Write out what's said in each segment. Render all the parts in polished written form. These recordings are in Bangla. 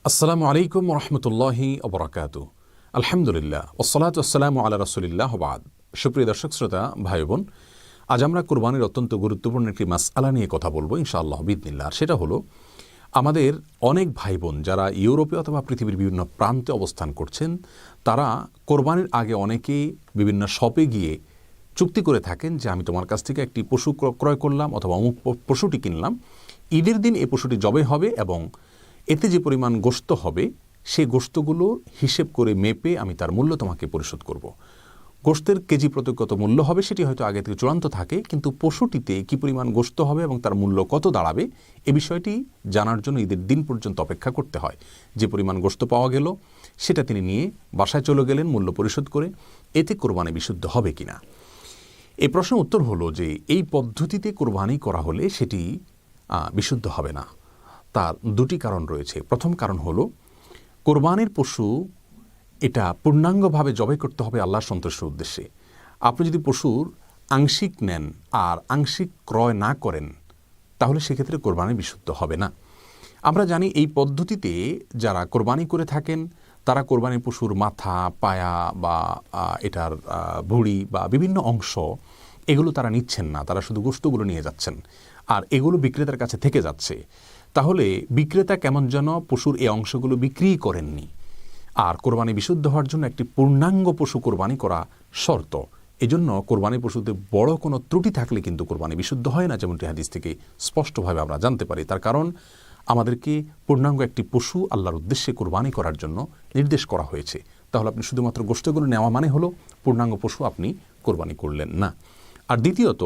আসসালামু আলাইকুম রহমতুল্লাহি ওবরাকাতু। আলহামদুলিল্লাহ ওসসালাতু ওয়াসসালামু আলা রাসূলিল্লাহ ওয়া বা'দ। সুপ্রিয় দর্শক শ্রোতা ভাই বোন, আজ আমরা কুরবানির অত্যন্ত গুরুত্বপূর্ণ একটি মাসআলা নিয়ে কথা বলবো ইনশাআল্লাহ বিইذনিল্লাহ। আর সেটা হলো, আমাদের অনেক ভাই বোন যারা ইউরোপে অথবা পৃথিবীর বিভিন্ন প্রান্তে অবস্থান করছেন, তারা কোরবানির আগে অনেকেই বিভিন্ন শপে গিয়ে চুক্তি করে থাকেন যে আমি তোমার কাছ থেকে একটি পশু ক্রয় করলাম অথবা অমুক পশুটি কিনলাম, ঈদের দিন এই পশুটি জবে হবে এবং এতে যে পরিমাণ গোশত হবে সেই গোশতগুলো হিসেব করে মেপে আমি তার মূল্য তোমাকে পরিশোধ করব। গোশতের কেজি প্রতি কত মূল্য হবে সেটি হয়তো আগে থেকে চূড়ান্ত থাকে, কিন্তু পশুটিতে কী পরিমাণ গোশত হবে এবং তার মূল্য কত দাঁড়াবে এ বিষয়টি জানার জন্য ঈদের দিন পর্যন্ত অপেক্ষা করতে হয়। যে পরিমাণ গোশত পাওয়া গেল সেটা তিনি নিয়ে বাসায় চলে গেলেন মূল্য পরিশোধ করে। এতে কোরবানি বিশুদ্ধ হবে কিনা, এই প্রশ্নের উত্তর হলো যে এই পদ্ধতিতে কোরবানি করা হলে সেটি বিশুদ্ধ হবে না। তার দুটি কারণ রয়েছে। প্রথম কারণ হলো, কোরবানির পশু এটা পূর্ণাঙ্গভাবে জবাই করতে হবে আল্লাহর সন্তুষ্টির উদ্দেশ্যে। আপনি যদি পশুর আংশিক নেন আর আংশিক ক্রয় না করেন, তাহলে সেক্ষেত্রে কোরবানি বিশুদ্ধ হবে না। আমরা জানি এই পদ্ধতিতে যারা কোরবানি করে থাকেন তারা কোরবানির পশুর মাথা, পায়া বা এটার ভুঁড়ি বা বিভিন্ন অংশ এগুলো তারা নিচ্ছেন না, তারা শুধু গোশতগুলো নিয়ে যাচ্ছেন আর এগুলো বিক্রেতার কাছে থেকে যাচ্ছে। তাহলে বিক্রেতা কেমন যেন পশুর এই অংশগুলো বিক্রি করেননি। আর কোরবানি বিশুদ্ধ হওয়ার জন্য একটি পূর্ণাঙ্গ পশু কোরবানি করা শর্ত। এজন্য কোরবানি পশুতে বড় কোনো ত্রুটি থাকলে কিন্তু কোরবানি বিশুদ্ধ হয় না, যেমনটি হাদিস থেকে স্পষ্টভাবে আমরা জানতে পারি। তার কারণ আমাদেরকে পূর্ণাঙ্গ একটি পশু আল্লাহর উদ্দেশ্যে কোরবানি করার জন্য নির্দেশ করা হয়েছে। তাহলে আপনি শুধুমাত্র গোশতগুলো নেওয়া মানে হলো পূর্ণাঙ্গ পশু আপনি কোরবানি করলেন না। আর দ্বিতীয়ত,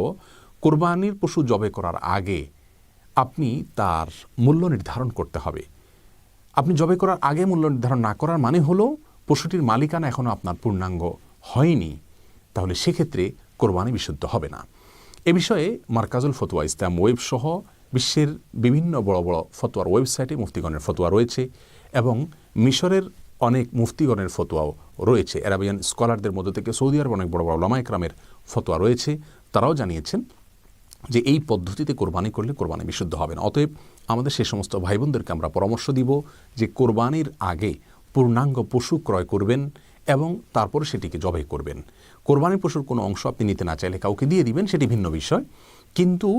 কোরবানির পশু জবে করার আগে আপনি তার মূল্য নির্ধারণ করতে হবে। আপনি জবে করার আগে মূল্য নির্ধারণ না করার মানে হলো পশুটির মালিকানা এখনও আপনার পূর্ণাঙ্গ হয়নি, তাহলে সেক্ষেত্রে কোরবানি বিশুদ্ধ হবে না। এ বিষয়ে মারকাজুল ফতোয়া ইসলাম ওয়েব সহ বিশ্বের বিভিন্ন বড় বড় ফতোয়ার ওয়েবসাইটে মুফতিগণের ফতোয়া রয়েছে এবং মিশরের অনেক মুফতিগণের ফতোয়াও রয়েছে। আরাবিয়ান স্কলারদের মধ্যে থেকে সৌদি আরব অনেক বড় বড় উলামা ইকরামের ফতোয়া রয়েছে, তারাও জানিয়েছেন যে এই পদ্ধতিতে কোরবানি করলে কোরবানি বিশুদ্ধ হবে না। অতএব আমাদের সে সমস্ত ভাই বোনদেরকে আমরা পরামর্শ দিব যে কোরবানির আগে পূর্ণাঙ্গ পশু ক্রয় করবেন এবং তারপরে সেটিকে জবাই করবেন। কোরবানির পশুর কোনো অংশ আপনি নিতে না চাইলে কাউকে দিয়ে দিবেন, সেটি ভিন্ন বিষয়, কিন্তু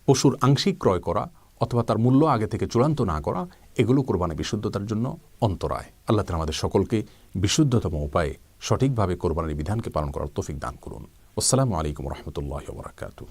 পশুর আংশিক ক্রয় করা অথবা তার মূল্য আগে থেকে চূড়ান্ত না করা এগুলো কোরবানি বিশুদ্ধতার জন্য অন্তরায়। আল্লাহ তাআলা আমাদের সকলকে বিশুদ্ধতম উপায়ে সঠিকভাবে কোরবানির বিধানকে পালন করার তৌফিক দান করুন। আসসালামু আলাইকুম রহমতুল্লাহি ওয়া বারাকাতুহু।